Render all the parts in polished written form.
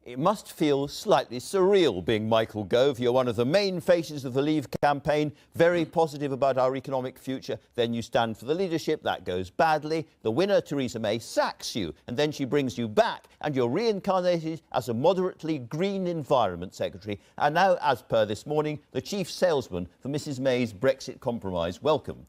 It must feel slightly surreal being Michael Gove. You're one of the main faces of the Leave campaign, very positive about our economic future. Then you stand for the leadership, that goes badly. The winner, Theresa May, sacks you, and then she brings you back, and you're reincarnated as a moderately green environment secretary. And now, as per this morning, the chief salesman for Mrs May's Brexit compromise. Welcome.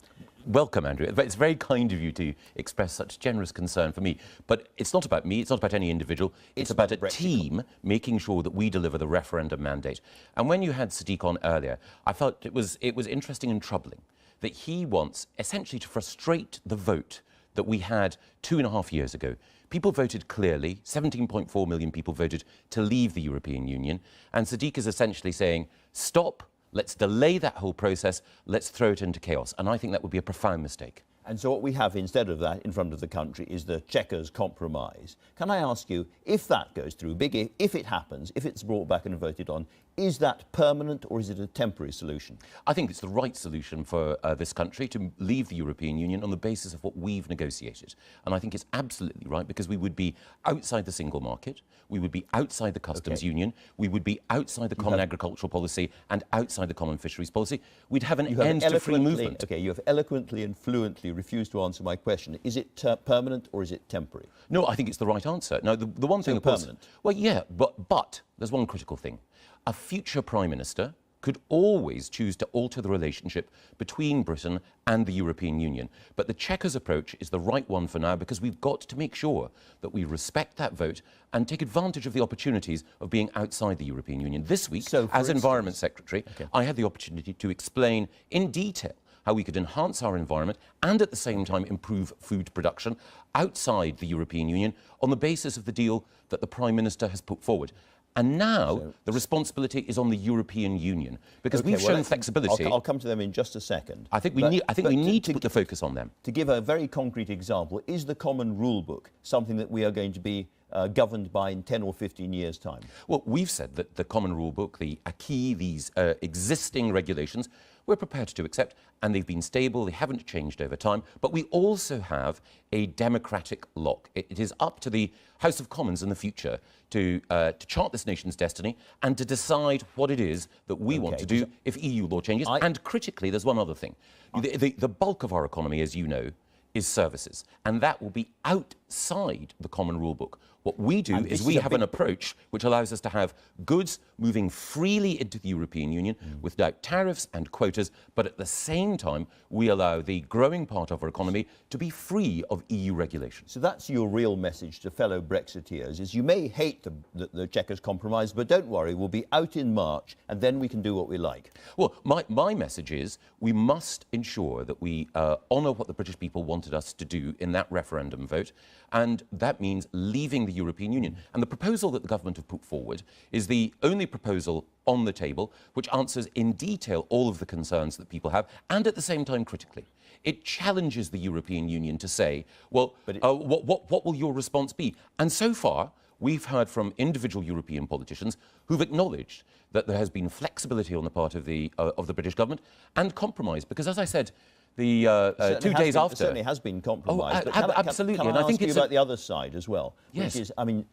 Welcome, Andrew. It's very kind of you to express such generous concern for me. But it's not about me, it's not about any individual, it's about a team making sure that we deliver the referendum mandate. And when you had Sadiq on earlier, I felt it was interesting and troubling that he wants essentially to frustrate the vote that we had 2.5 years ago. People voted clearly, 17.4 million people voted to leave the European Union, and Sadiq is essentially saying, stop, let's delay that whole process, let's throw it into chaos. And I think that would be a profound mistake. And so what we have instead of that in front of the country is the Chequers compromise. Can I ask you, if that goes through, if it happens, if it's brought back and voted on, is that permanent or is it a temporary solution? I think it's the right solution for this country to leave the European Union on the basis of what we've negotiated. And I think it's absolutely right because we would be outside the single market, we would be outside the customs union, we would be outside the common agricultural policy and outside the common fisheries policy. We'd have an end to free movement. Okay, you have eloquently and fluently refused to answer my question. Is it permanent or is it temporary? No, I think it's the right answer. Now, the one thing... permanent? Well, yeah, but there's one critical thing. A future Prime Minister could always choose to alter the relationship between Britain and the European Union. But the Chequers approach is the right one for now because we've got to make sure that we respect that vote and take advantage of the opportunities of being outside the European Union. This week, as Environment Secretary, I had the opportunity to explain in detail how we could enhance our environment and at the same time improve food production outside the European Union on the basis of the deal that the Prime Minister has put forward. And now the responsibility is on the European Union because we've shown flexibility. I'll come to them in just a second. I think we need to put the focus on them. To give a very concrete example, is the common rule book something that we are going to be governed by in 10 or 15 years' time? Well, we've said that the common rule book, the acquis, these existing regulations, we're prepared to accept, and they've been stable, they haven't changed over time, but we also have a democratic lock. It is up to the House of Commons in the future to chart this nation's destiny and to decide what it is that we want to do if EU law changes. And critically, there's one other thing. The bulk of our economy, as you know, is services, and that will be outside the common rule book. What we do is we have an approach which allows us to have goods moving freely into the European Union without tariffs and quotas, but at the same time we allow the growing part of our economy to be free of EU regulation. So that's your real message to fellow Brexiteers, is you may hate the Chequers compromise, but don't worry, we'll be out in March and then we can do what we like. Well, my message is we must ensure that we honour what the British people wanted us to do in that referendum vote, and that means leaving the European Union. And the proposal that the government have put forward is the only proposal on the table which answers in detail all of the concerns that people have, and at the same time critically. It challenges the European Union to say, well, what will your response be? And so far, we've heard from individual European politicians who've acknowledged that there has been flexibility on the part of the British government and compromise, because as I said, the 2 days after... It certainly has been compromised. Absolutely. Can I ask you about the other side as well? Yes. Which is, I mean,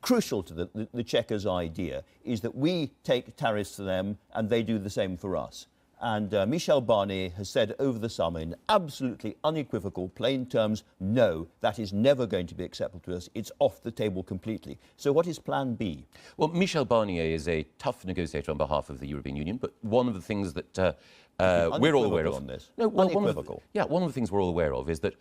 crucial to the Chequers idea is that we take tariffs to them and they do the same for us. And Michel Barnier has said over the summer in absolutely unequivocal, plain terms, no, that is never going to be acceptable to us. It's off the table completely. So what is Plan B? Well, Michel Barnier is a tough negotiator on behalf of the European Union, but one of the things that we're all aware of... on this. No, well, unequivocal. One of the things we're all aware of is that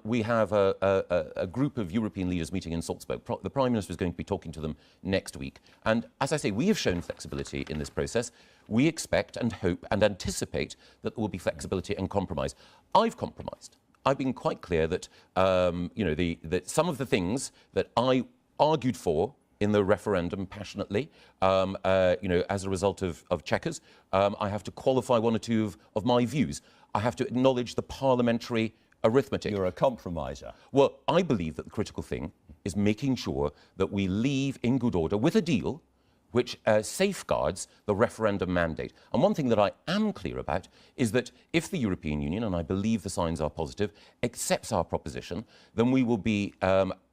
we have a group of European leaders meeting in Salzburg. The Prime Minister is going to be talking to them next week. And as I say, we have shown flexibility in this process. We expect and hope and anticipate that there will be flexibility and compromise. I've compromised. I've been quite clear that, that some of the things that I argued for in the referendum passionately, as a result of Chequers, I have to qualify one or two of my views. I have to acknowledge the parliamentary arithmetic. You're a compromiser. Well, I believe that the critical thing is making sure that we leave in good order with a deal which safeguards the referendum mandate. And one thing that I am clear about is that if the European Union, and I believe the signs are positive, accepts our proposition, then we will be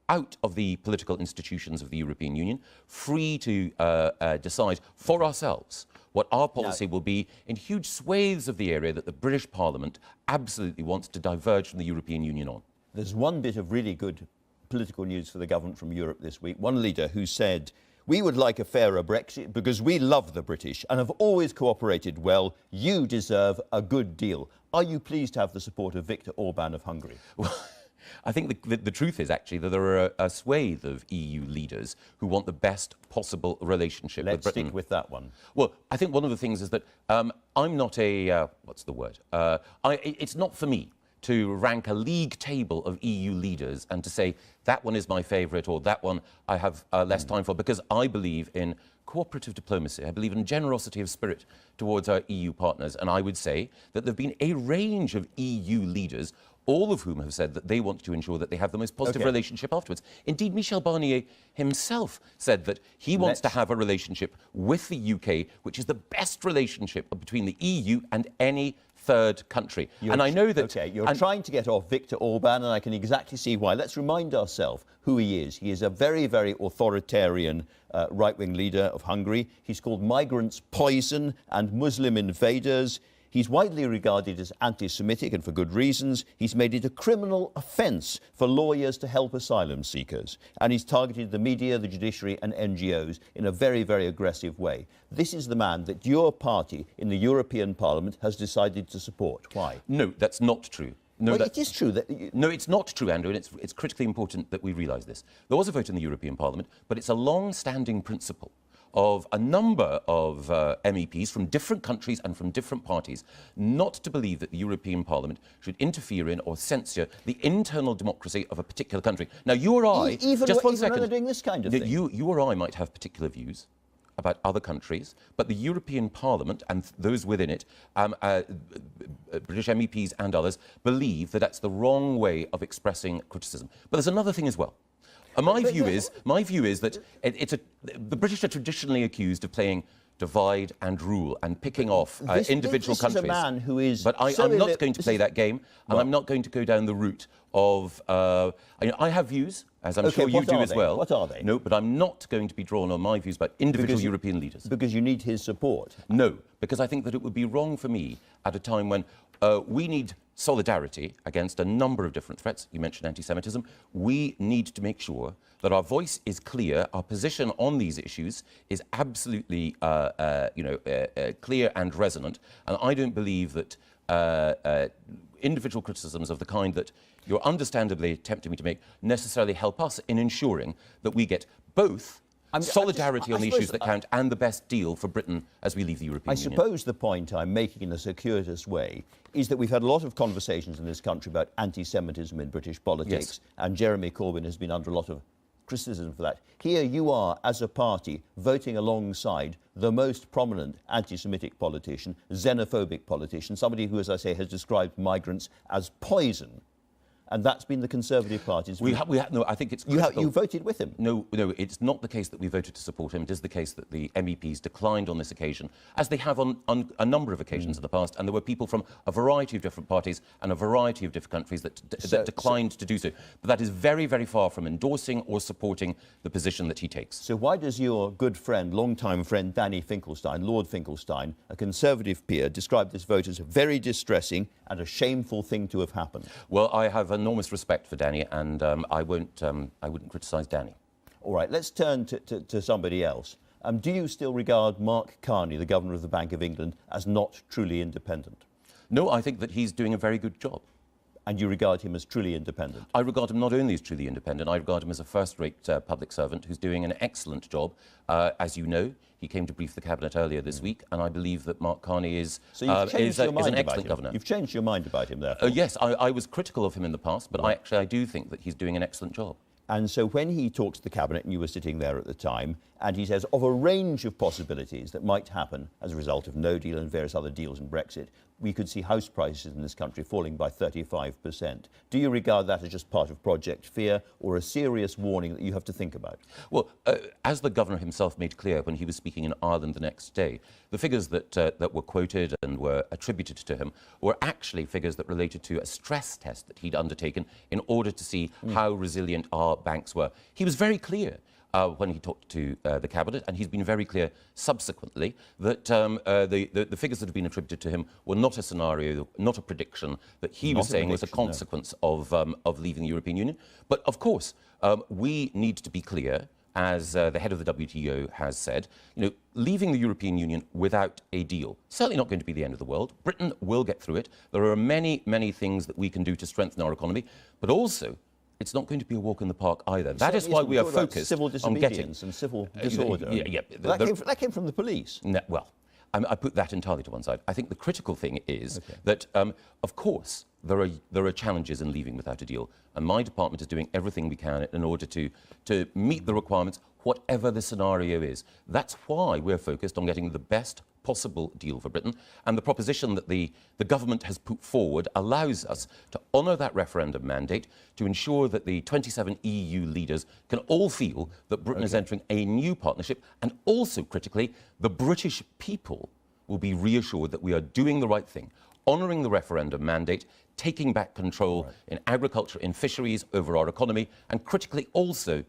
out of the political institutions of the European Union, free to decide for ourselves what our policy will be in huge swathes of the area that the British Parliament absolutely wants to diverge from the European Union on. There's one bit of really good political news for the government from Europe this week. One leader who said, "We would like a fairer Brexit because we love the British and have always cooperated well. You deserve a good deal." Are you pleased to have the support of Viktor Orban of Hungary? Well, I think the truth is actually that there are a swathe of EU leaders who want the best possible relationship with Britain. Let's stick with that one. Well, I think one of the things is that I'm not a, what's the word? It's not for me to rank a league table of EU leaders and to say that one is my favourite or that one I have less time for, because I believe in cooperative diplomacy. I believe in generosity of spirit towards our EU partners, and I would say that there have been a range of EU leaders, all of whom have said that they want to ensure that they have the most positive relationship afterwards. Indeed, Michel Barnier himself said that he wants to have a relationship with the UK, which is the best relationship between the EU and any third country. And I know that... OK, you're trying to get off Viktor Orban, and I can exactly see why. Let's remind ourselves who he is. He is a very, very authoritarian right-wing leader of Hungary. He's called migrants poison and Muslim invaders. He's widely regarded as anti-Semitic, and for good reasons. He's made it a criminal offence for lawyers to help asylum seekers. And he's targeted the media, the judiciary and NGOs in a very, very aggressive way. This is the man that your party in the European Parliament has decided to support. Why? No, that's not true. No, well, it is true that... No, it's not true, Andrew, and it's critically important that we realise this. There was a vote in the European Parliament, but it's a long-standing principle of a number of MEPs from different countries and from different parties not to believe that the European Parliament should interfere in or censure the internal democracy of a particular country. Now, you or I... Just one second. When they're doing this kind of thing. You or I might have particular views about other countries, but the European Parliament and those within it, British MEPs and others, believe that that's the wrong way of expressing criticism. But there's another thing as well. My view is that the British are traditionally accused of playing divide and rule and picking off individual countries. This is a man who is... But I'm not going to play that game, and I'm not going to go down the route of... I have views, as I'm sure you do as well. What are they? No, but I'm not going to be drawn on my views about individual European leaders. Because you need his support? No, because I think that it would be wrong for me at a time when we need solidarity against a number of different threats. You mentioned anti-Semitism. We need to make sure that our voice is clear, our position on these issues is absolutely clear and resonant. And I don't believe that individual criticisms of the kind that you're understandably tempting me to make necessarily help us in ensuring that we get both solidarity on the issues that count and the best deal for Britain as we leave the European Union. I suppose the point I'm making in a circuitous way is that we've had a lot of conversations in this country about anti-Semitism in British politics, and Jeremy Corbyn has been under a lot of criticism for that. Here you are, as a party, voting alongside the most prominent anti-Semitic politician, xenophobic politician, somebody who, as I say, has described migrants as poison. And that's been the Conservative Party's view. No, I think it's critical. You voted with him? No, it's not the case that we voted to support him. It is the case that the MEPs declined on this occasion, as they have on a number of occasions in the past. And there were people from a variety of different parties and a variety of different countries that declined to do so. But that is very, very far from endorsing or supporting the position that he takes. So why does your good friend, long-time friend, Danny Finkelstein, Lord Finkelstein, a Conservative peer, describe this vote as very distressing and a shameful thing to have happened? Well, I have enormous respect for Danny, and I wouldn't criticise Danny. All right, let's turn to somebody else. Do you still regard Mark Carney, the Governor of the Bank of England, as not truly independent? No, I think that he's doing a very good job. And you regard him as truly independent? I regard him not only as truly independent, I regard him as a first-rate public servant who's doing an excellent job. As you know, he came to brief the Cabinet earlier this week, and I believe that Mark Carney is an excellent governor. You've changed your mind about him, therefore? Yes, I was critical of him in the past, but I do think that he's doing an excellent job. And so when he talks to the Cabinet, and you were sitting there at the time, and he says of a range of possibilities that might happen as a result of no deal and various other deals in Brexit, we could see house prices in this country falling by 35%. Do you regard that as just part of Project Fear or a serious warning that you have to think about? Well, as the Governor himself made clear when he was speaking in Ireland the next day, the figures that were quoted and were attributed to him were actually figures that related to a stress test that he'd undertaken in order to see how resilient our banks were. He was very clear when he talked to the Cabinet, and he's been very clear subsequently that the figures that have been attributed to him were not a scenario, not a prediction that he was saying was a consequence of leaving the European Union. But of course, we need to be clear, as the head of the WTO has said, leaving the European Union without a deal, certainly not going to be the end of the world. Britain will get through it. There are many, many things that we can do to strengthen our economy, but also it's not going to be a walk in the park either. That is why we are focused civil on getting and civil disorder. That came from the police. No, well, I put that entirely to one side. I think the critical thing is that, of course, there are challenges in leaving without a deal, and my department is doing everything we can in order to meet the requirements, whatever the scenario is. That's why we're focused on getting the best possible deal for Britain, and the proposition that the government has put forward allows us to honour that referendum mandate, to ensure that the 27 EU leaders can all feel that Britain is entering a new partnership, and also, critically, the British people will be reassured that we are doing the right thing, honouring the referendum mandate, taking back control in agriculture, in fisheries, over our economy, and critically also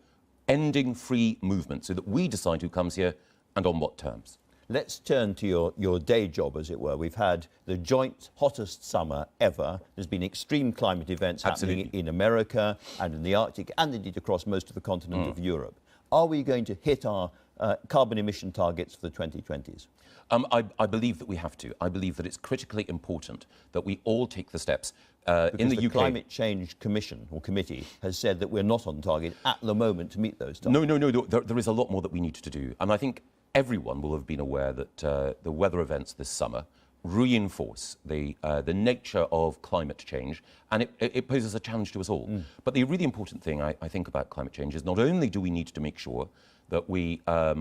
ending free movement so that we decide who comes here and on what terms. Let's turn to your day job, as it were. We've had the joint hottest summer ever. There's been extreme climate events happening in America and in the Arctic and indeed across most of the continent of Europe. Are we going to hit our carbon emission targets for the 2020s? I believe that we have to. I believe that it's critically important that we all take the steps. In the UK, Climate Change Commission or Committee has said that we're not on target at the moment to meet those targets. No. There is a lot more that we need to do. And I think everyone will have been aware that the weather events this summer reinforce the nature of climate change, and it poses a challenge to us all. But the really important thing, I think, about climate change is not only do we need to make sure that we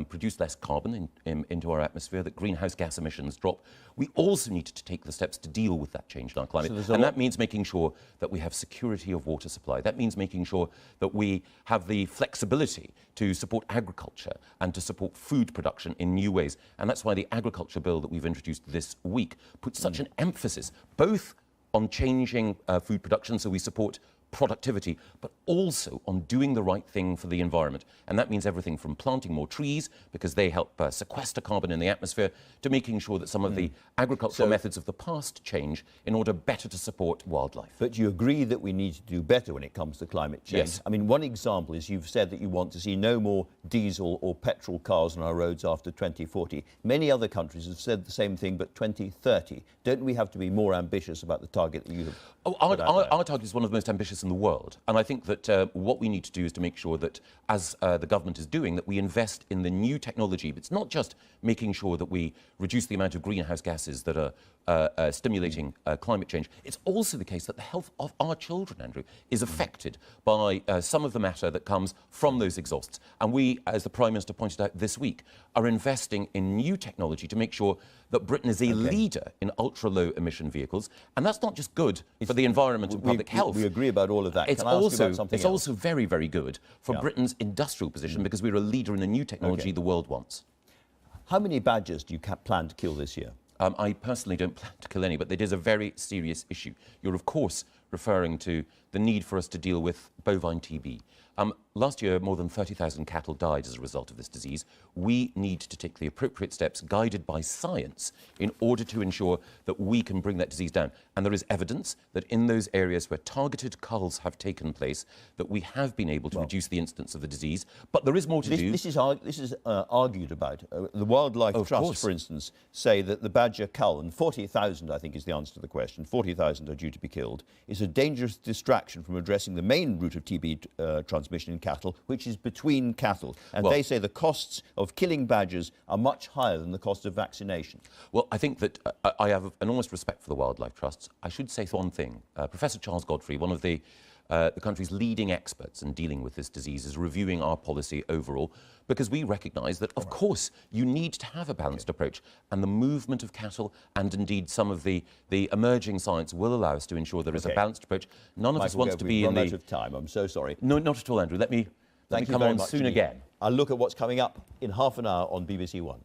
produce less carbon into our atmosphere, that greenhouse gas emissions drop, we also need to take the steps to deal with that change in our climate. And that means making sure that we have security of water supply. That means making sure that we have the flexibility to support agriculture and to support food production in new ways. And that's why the agriculture bill that we've introduced this week puts such an emphasis both on changing food production, so we support productivity, but also on doing the right thing for the environment. And that means everything from planting more trees, because they help sequester carbon in the atmosphere, to making sure that some of the agricultural methods of the past change in order better to support wildlife. But you agree that we need to do better when it comes to climate change? Yes. I mean, one example is you've said that you want to see no more diesel or petrol cars on our roads after 2040. Many other countries have said the same thing, but 2030. Don't we have to be more ambitious about the target that you have? Our target is one of the most ambitious in the world, and I think that what we need to do is to make sure that, as the government is doing, that we invest in the new technology. But it's not just making sure that we reduce the amount of greenhouse gases that are stimulating climate change. It's also the case that the health of our children, Andrew, is affected by some of the matter that comes from those exhausts. And we, as the Prime Minister pointed out this week, are investing in new technology to make sure that Britain is a leader in ultra-low emission vehicles. And that's not just good for the environment and public health. We agree about all of that. It's also very, very good for Britain's industrial position, because we're a leader in a new technology the world wants. How many badgers do you plan to kill this year? I personally don't plan to kill any, but it is a very serious issue. You're, of course, referring to the need for us to deal with bovine TB. Last year, more than 30,000 cattle died as a result of this disease. We need to take the appropriate steps, guided by science, in order to ensure that we can bring that disease down. And there is evidence that in those areas where targeted culls have taken place, that we have been able to reduce the incidence of the disease. But there is more to do. This is argued about. The Wildlife Trust, for instance, say that the badger cull, and 40,000, I think, is the answer to the question, 40,000 are due to be killed, is a dangerous distraction from addressing the main route of TB transmission in cattle, which is between cattle. And they say the costs of killing badgers are much higher than the cost of vaccination. Well, I think that I have enormous respect for the Wildlife Trusts. I should say one thing. Professor Charles Godfrey, one of the country's leading experts in dealing with this disease, is reviewing our policy overall, because we recognise that, of course, you need to have a balanced approach, and the movement of cattle and indeed some of the emerging science will allow us to ensure there is a balanced approach. None of us wants to be in the... We've run out of time. I'm so sorry. No, not at all, Andrew. Let me come on soon again. I'll look at what's coming up in half an hour on BBC One.